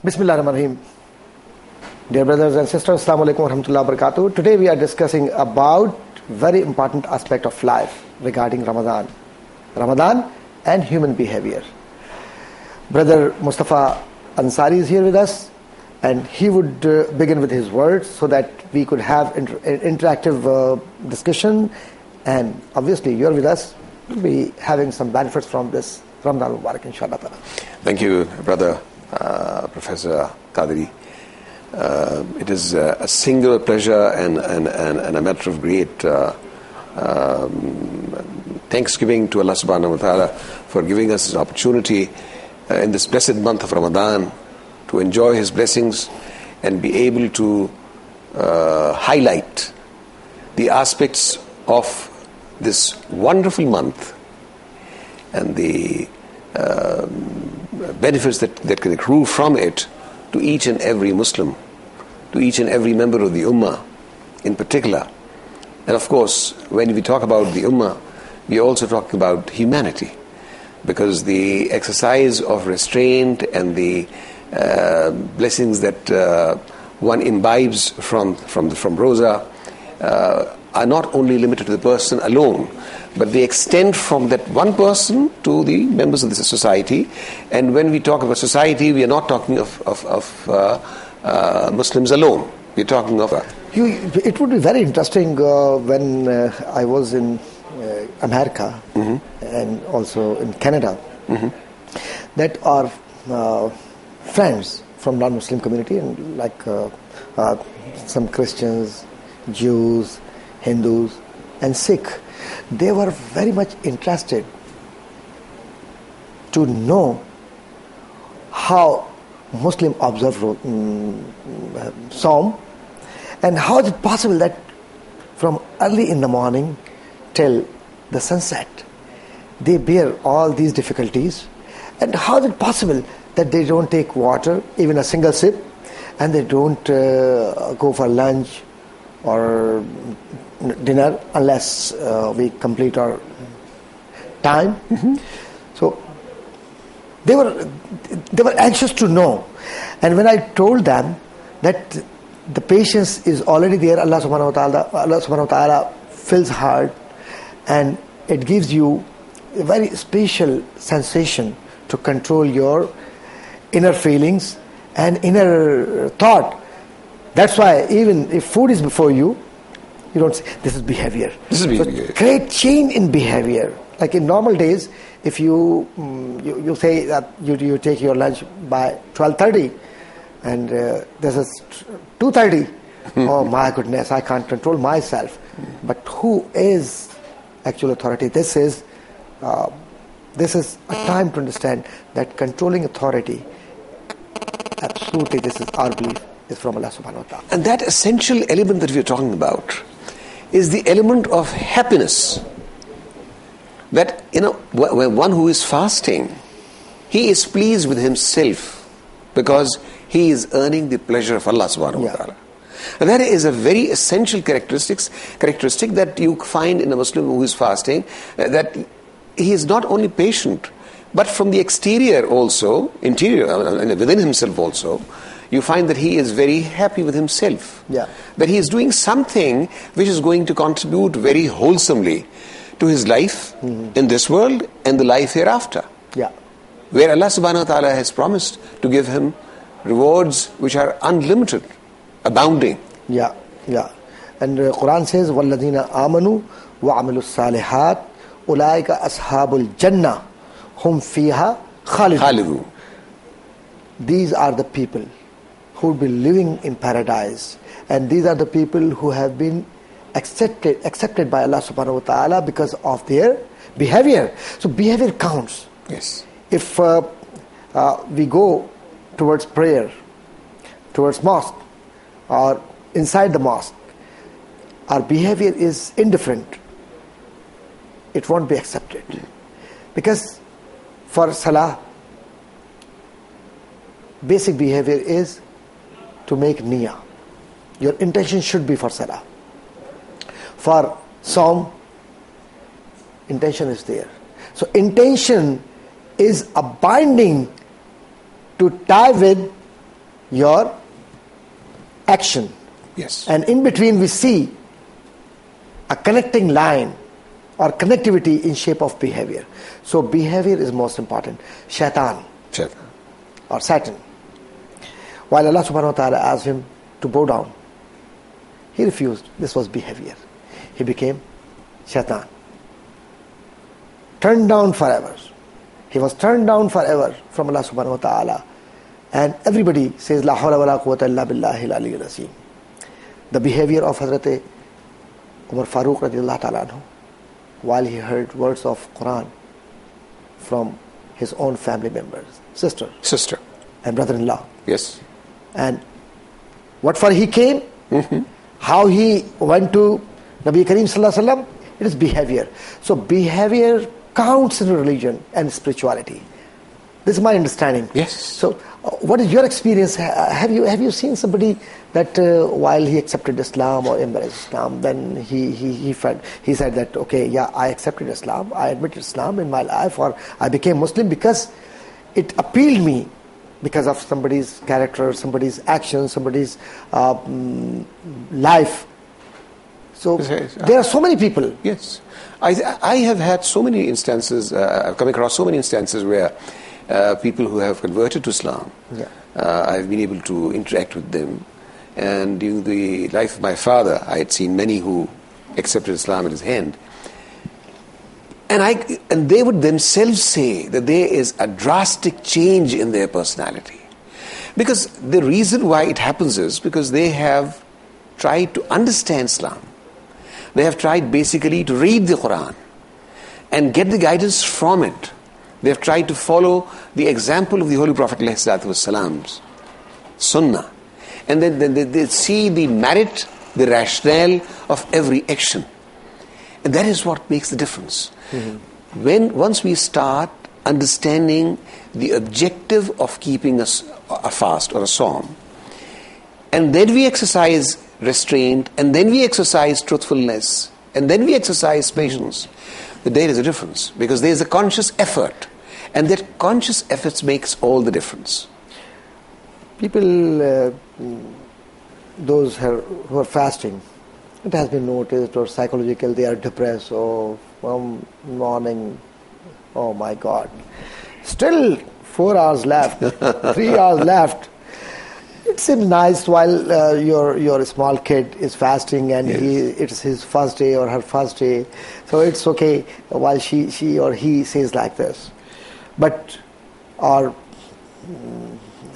Bismillahirrahmanirrahim. Dear brothers and sisters, Assalamu alaikum wa rahmatullahi wa barakatuh. Today we are discussing about very important aspect of life regarding Ramadan. Ramadan and human behavior. Brother Mustafa Ansari is here with us, and he would begin with his words so that we could have interactive discussion, and obviously you're with us, we'll be having some benefits from this Ramadan Mubarak, inshallah. Thank you, brother Professor Qadri. It is a singular pleasure and a matter of great thanksgiving to Allah subhanahu wa ta'ala for giving us this opportunity in this blessed month of Ramadan to enjoy His blessings and be able to highlight the aspects of this wonderful month and the benefits that can accrue from it to each and every Muslim, to each and every member of the Ummah in particular. And of course, when we talk about the Ummah, we are also talking about humanity, because the exercise of restraint and the blessings that one imbibes from Raza are not only limited to the person alone, but they extend from that one person to the members of the society. And when we talk about society, we are not talking of Muslims alone. We're talking of... It would be very interesting when I was in America and also in Canada, that our friends from non-Muslim community, and like some Christians, Jews, Hindus and Sikh, they were very much interested to know how Muslim observe Saum, and how is it possible that from early in the morning till the sunset they bear all these difficulties, and how is it possible that they don't take water, even a single sip, and they don't go for lunch or dinner unless we complete our time. So they were anxious to know. And when I told them that the patience is already there, Allah subhanahu wa ta'ala fills heart, and it gives you a very special sensation to control your inner feelings and inner thought. That's why even if food is before you, you don't say, this is behavior. This is behavior. So great change in behavior. Like in normal days, if you say that you take your lunch by 12:30, and this is 2:30, oh my goodness, I can't control myself. But who is actual authority? This is a time to understand that controlling authority, absolutely, this is our belief, is from Allah subhanahu wa ta'ala. And that essential element that we are talking about is the element of happiness. That, when one who is fasting, he is pleased with himself because he is earning the pleasure of Allah subhanahu wa ta'ala. And that is a very essential characteristic that you find in a Muslim who is fasting, that he is not only patient, but from the exterior also, within himself also, you find that he is very happy with himself. That he is doing something which is going to contribute very wholesomely to his life in this world and the life hereafter. Where Allah subhanahu wa ta'ala has promised to give him rewards which are unlimited, abounding. And Quran says, وَالَّذِينَ آمَنُوا وَعَمِلُوا الصَّالِحَاتِ أُولَٰئِكَ أَصْحَابُ الْجَنَّةِ هُمْ فِيهَا خَالِدُونَ. These are the people who will be living in paradise, and these are the people who have been accepted by Allah subhanahu wa ta'ala because of their behavior. So behavior counts. Yes. If we go towards prayer, towards mosque, or inside the mosque, our behavior is indifferent, it won't be accepted. Because for salah, basic behavior is to make niyyah. Your intention should be for salah. For Saum, intention is there. So intention is a binding to tie with your action. Yes. And in between we see a connecting line or connectivity in shape of behavior. So behavior is most important. Shaitan or Satan, while Allah subhanahu wa ta'ala asked him to bow down, he refused. This was behavior. He became Shaitan. Turned down forever. He was turned down forever from Allah subhanahu wa ta'ala. And everybody says, La hawla wa la quwwata illa billahi al-aliyyil azim. The behavior of Hazrat Umar Farooq radiallahu ta'ala anhu, while he heard words of Quran from his own family members, sister and brother-in-law. Yes. And what for he came, how he went to Nabi Kareem sallallahu alaihi wasallam, it is behavior. So behavior counts in religion and spirituality. This is my understanding. Yes. So what is your experience? Have you seen somebody that while he accepted Islam or embraced Islam, then he said that, okay, yeah, I accepted Islam, I admitted Islam in my life, or I became Muslim because it appealed me because of somebody's character, somebody's action, somebody's life. So there are so many people. Yes. I have had so many instances, I've come across so many instances where people who have converted to Islam, I've been able to interact with them. And during the life of my father, I had seen many who accepted Islam at his hand. And they would themselves say that there is a drastic change in their personality. Because the reason why it happens is because they have tried to understand Islam. They have tried basically to read the Quran and get the guidance from it. They have tried to follow the example of the Holy Prophet ﷺ's Sunnah. And then they see the merit, the rationale of every action. And that is what makes the difference. Once we start understanding the objective of keeping a fast or a psalm, and then we exercise restraint, and then we exercise truthfulness, and then we exercise patience, there is a difference, because there is a conscious effort, and that conscious effort makes all the difference. People, those who are fasting, it has been noticed, or psychological, they are depressed, or from morning, oh my God, still 4 hours left, 3 hours left. It seems nice while your small kid is fasting and it's his first day or her first day, so it's okay while she or he says like this. But our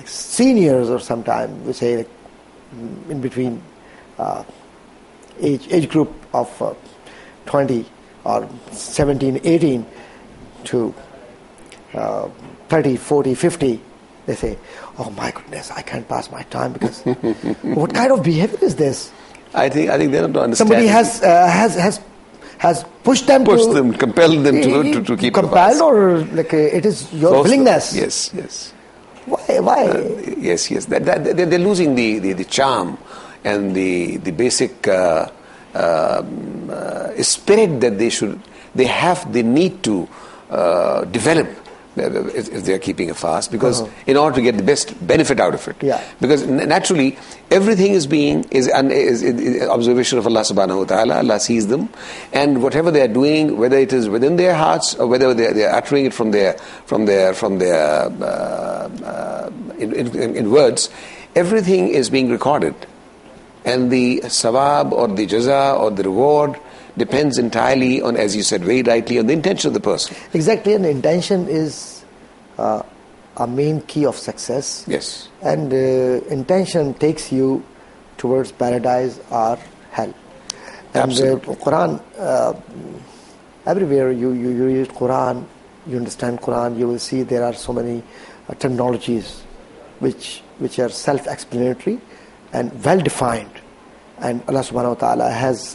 seniors, or sometime we say in between age group of 20 or 17, 18 to 30, 40, 50, they say, oh my goodness, I can't pass my time because what kind of behavior is this? I think they don't understand. Somebody has pushed them, compelled them to keep compelled, or like it is your willingness. Yes. Why? Yes. They're losing the charm and the basic spirit that they need to develop if they are keeping a fast, because in order to get the best benefit out of it. Because naturally everything is observation of Allah subhanahu wa ta'ala. Allah sees them, and whatever they are doing, whether it is within their hearts or whether they are uttering it from their in words, everything is being recorded, and the sawab or the jaza or the reward depends entirely on, as you said very rightly, on the intention of the person. Exactly, and the intention is a main key of success. Yes. And intention takes you towards paradise or hell. And Quran, everywhere you read Quran, you understand Quran, you will see there are so many terminologies which are self-explanatory and well-defined. And Allah subhanahu wa ta'ala has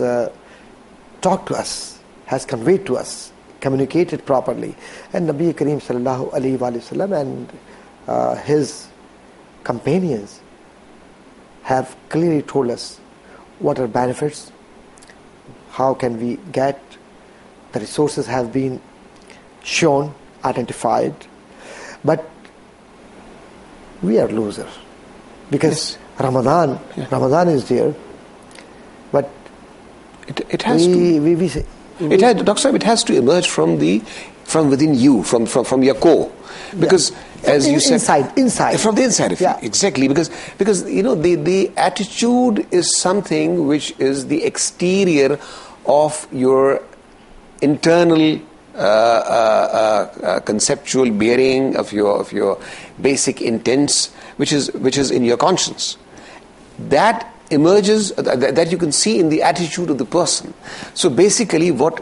talked to us, has conveyed to us, communicated properly. And Nabi Kareem sallallahu alayhi wa sallam and his companions have clearly told us what are benefits, how can we get, the resources have been shown, identified, but we are losers. Because Ramadan is there, but it has to. It has to emerge from within you, from your core, because as you said, inside from the inside of you, exactly. Because the attitude is something which is the exterior of your internal conceptual bearing of your basic intents, which is in your conscience. That emerges, that you can see in the attitude of the person. So basically what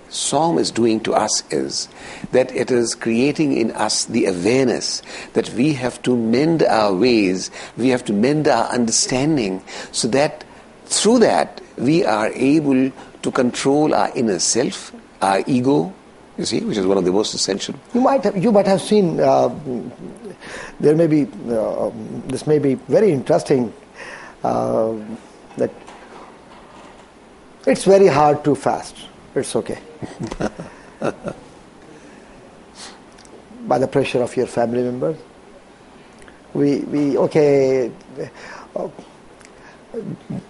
Psalm is doing to us is that it is creating in us the awareness that we have to mend our ways, we have to mend our understanding, so that through that we are able to control our inner self, our ego, you see, which is one of the most essential. You might have seen, there may be, this may be very interesting, that it's very hard to fast. It's okay. By the pressure of your family members.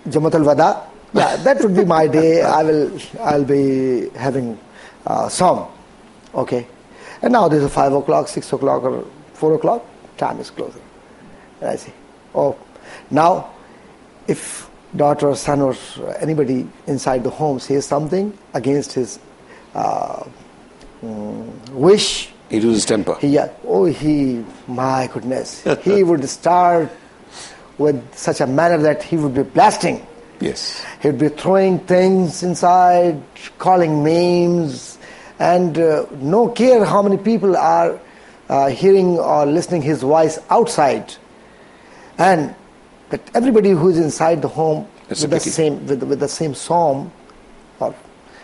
Jamaat al-Wada, that would be my day. I'll be having Psalm. Okay. And now there's a 5 o'clock, 6 o'clock or 4 o'clock, time is closer. And I say, now if daughter or son or anybody inside the home says something against his wish, he loses temper. My goodness, he would start with such a manner that he would be blasting. Yes. He would be throwing things inside, calling names, and no care how many people are hearing or listening his voice outside. And that everybody who is inside the home with the same psalm or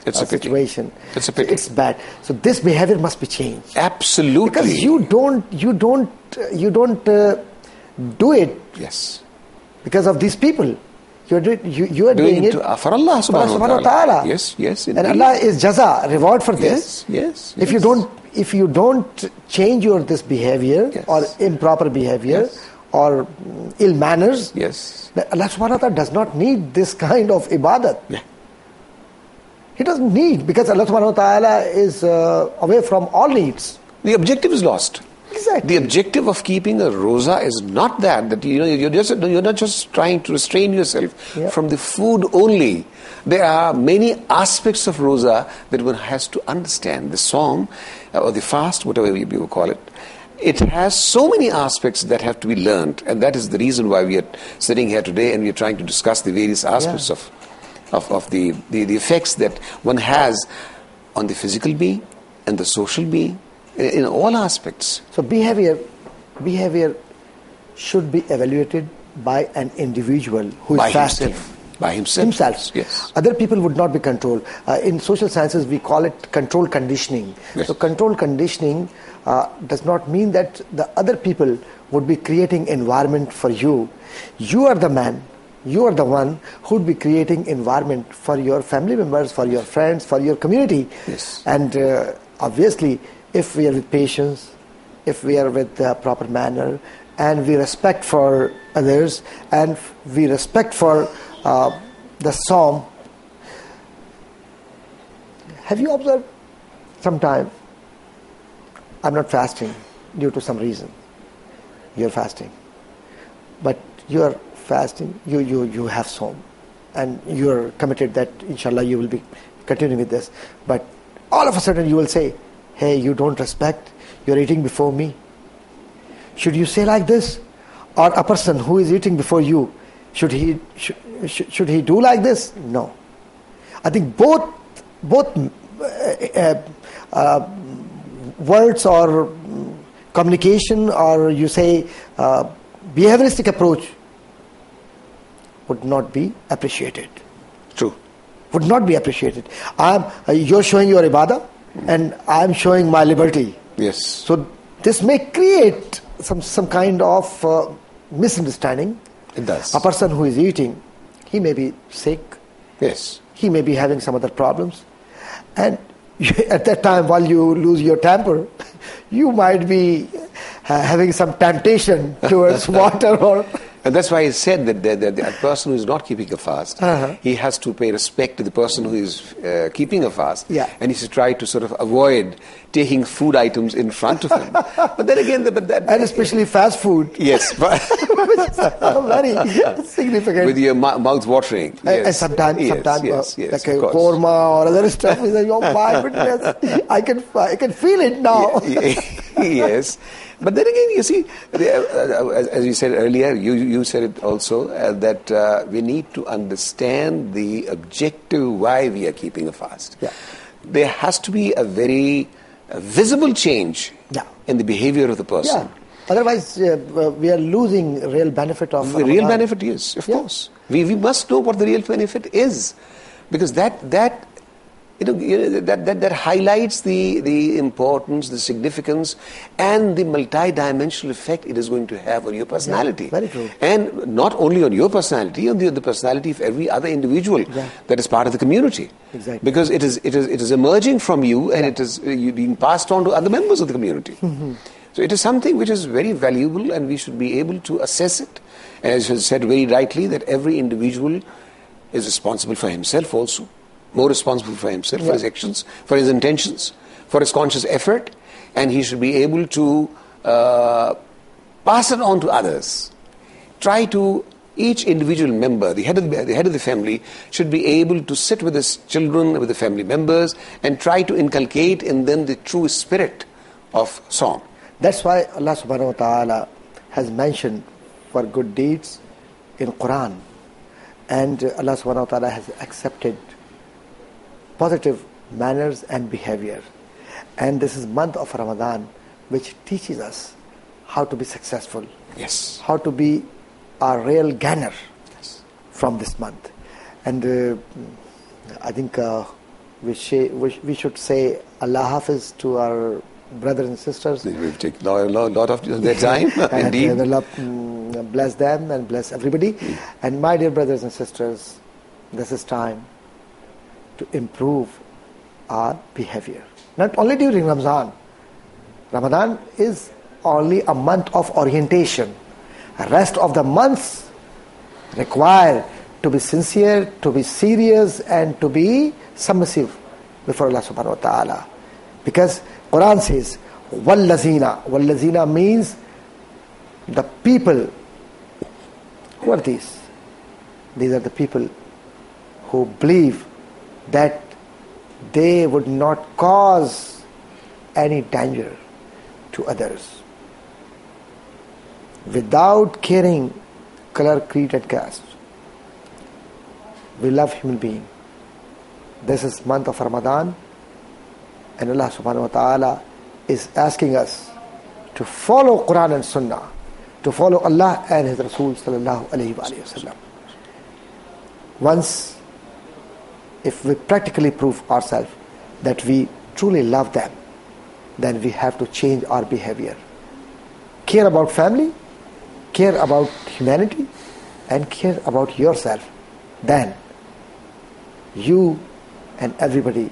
situation. It's a pity. It's bad. So this behavior must be changed. Absolutely. Because you don't do it. Yes. Because of these people. You are doing it for Allah subhanahu wa ta'ala. Yes, indeed. And Allah is jaza, reward for this. Yes. If you don't change this behavior or improper behavior or ill manners, Allah subhanahu wa ta'ala does not need this kind of ibadat. Yeah. He doesn't need, because Allah subhanahu wa ta'ala is away from all needs. The objective is lost. Exactly. The objective of keeping a roza is not that you're not just trying to restrain yourself from the food only. There are many aspects of roza that one has to understand. The psalm or the fast, whatever you call it, it has so many aspects that have to be learned, and that is the reason why we are sitting here today and we are trying to discuss the various aspects of the effects that one has on the physical being and the social being, in all aspects. So behavior should be evaluated by an individual who is fasting. By himself. Yes. Other people would not be controlled. In social sciences, we call it control conditioning. Yes. So control conditioning does not mean that the other people would be creating environment for you. You are the man. You are the one who would be creating environment for your family members, for your friends, for your community. Yes. And obviously, if we are with patience, if we are with the proper manner, and we respect for others, and we respect for the psalm. Have you observed sometime, I'm not fasting due to some reason. You're fasting. But you're fasting, you have psalm. And you're committed that inshallah you will be continuing with this. But all of a sudden you will say, hey, you don't respect, you're eating before me. Should you say like this? Or a person who is eating before you, should he do like this? No. I think both words or communication, or you say behavioristic approach, would not be appreciated. True. Would not be appreciated. You're showing your ibadah, and I'm showing my liberty. Yes. So this may create some kind of misunderstanding. It does. A person who is eating, he may be sick. Yes. He may be having some other problems. And at that time, while you lose your temper, you might be having some temptation towards water or And that's why I said that a person who is not keeping a fast, he has to pay respect to the person who is keeping a fast. Yeah. And he should try to sort of avoid taking food items in front of him. But then again, and especially fast food. Yes. Very significant. With your mouth watering. Yes. And sometimes yes, like a korma or other stuff. Oh my goodness, I can feel it now. Yes. But then again, you see, as you said earlier, you said it also, that we need to understand the objective why we are keeping a fast. Yeah. There has to be a very visible change in the behavior of the person. Yeah. Otherwise, we are losing real benefit of the real benefit, yes, of course. We must know what the real benefit is, because that highlights the importance, the significance, and the multi-dimensional effect it is going to have on your personality. Yeah, very true. And not only on your personality, on the personality of every other individual that is part of the community. Exactly. Because it is emerging from you, and it is being passed on to other members of the community. Mm-hmm. So it is something which is very valuable, and we should be able to assess it. And as you said very rightly, that every individual is responsible for himself also. More responsible for himself, for his actions, for his intentions, for his conscious effort, and he should be able to pass it on to others. Try to, each individual member, the head of the family, should be able to sit with his children, with the family members, and try to inculcate in them the true spirit of song. That's why Allah subhanahu wa ta'ala has mentioned for good deeds in Quran, and Allah subhanahu wa ta'ala has accepted positive manners and behavior. And this is month of Ramadan, which teaches us how to be successful. Yes. How to be a real gainer from this month. And I think we should say Allah Hafiz to our brothers and sisters. We've taken a lot of their time. Indeed. And Allah bless them and bless everybody. And my dear brothers and sisters, this is time to improve our behavior. Not only during Ramadan. Ramadan is only a month of orientation. The rest of the months require to be sincere, to be serious, and to be submissive before Allah subhanahu wa ta'ala. Because Quran says, وَالَّذِينَ وَالَّذِينَ means the people. Who are these? These are the people who believe that they would not cause any danger to others without caring color, creed and caste. We love human being. This is month of Ramadan, and Allah subhanahu wa ta'ala is asking us to follow Quran and Sunnah, to follow Allah and His Rasul sallallahu alayhi wa sallam. Once, if we practically prove ourselves that we truly love them, then we have to change our behavior. Care about family, care about humanity, and care about yourself. Then you and everybody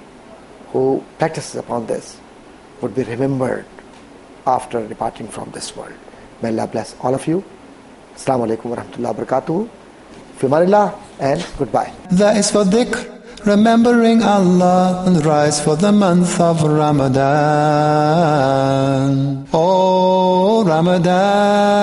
who practices upon this would be remembered after departing from this world. May Allah bless all of you. Assalamu alaikum wa rahmatullahi wa barakatuh. Fi amanillah, and goodbye. That is for dhikr, remembering Allah, and rise for the month of Ramadan. Oh Ramadan,